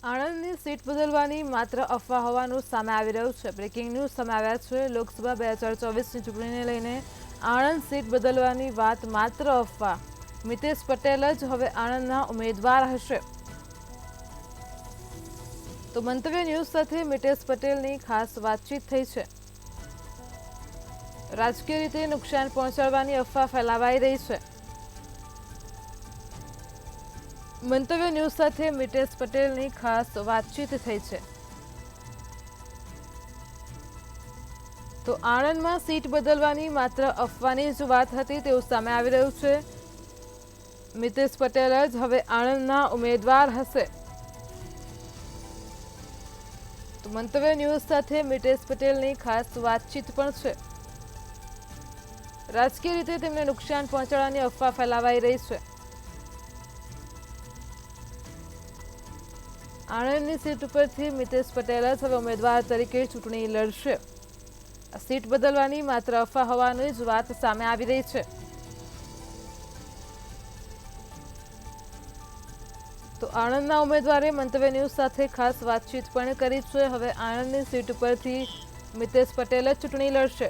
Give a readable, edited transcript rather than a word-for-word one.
આણંદની seat બદલવાની માત્ર અફવા હોવાનું સામે આવી રહ્યું છે। બ્રેકિંગ ન્યૂઝ સામે આવ્યા છે। લોકસભા 2024ની ચૂંટણીને લઈને આણંદ સીટ બદલવાની વાત માત્ર અફવા। મિતેશ પટેલ જ હવે આણંદના ઉમેદવાર હશે। તો મંતવ્ય ન્યૂઝ સાથે મિતેશ પટેલની ખાસ વાતચીત થઈ છે। રાજકીય રીતે નુકસાન પહોંચાડવાની અફવા ફેલાવાઈ રહી છે। મંતવ્ય ન્યૂઝ સાથે મિતેશ પટેલની ખાસ વાતચીત થઈ છે। તો આણંદમાં સીટ બદલવાની માત્ર અફવાની જ વાત હતી તેવું સામે આવી રહ્યું છે। મિતેશ પટેલ જ હવે આણંદના ઉમેદવાર હશે। તો મંતવ્ય ન્યૂઝ સાથે મિતેશ પટેલની ખાસ વાતચીત પણ છે। રાજકીય રીતે તેમને નુકસાન પહોંચાડવાની અફવા ફેલાવાઈ રહી છે। આણંદની સીટ ઉપરથી મિતેશ પટેલ જ હવે ઉમેદવાર તરીકે ચૂંટણી લડશે। આ સીટ બદલવાની માત્ર અફવા હોવાની જ વાત સામે આવી રહી છે। તો આણંદના ઉમેદવારે મંતવ્ય ન્યૂઝ સાથે ખાસ વાતચીત પણ કરી છે। હવે આણંદની સીટ ઉપરથી મિતેશ પટેલ જ ચૂંટણી લડશે।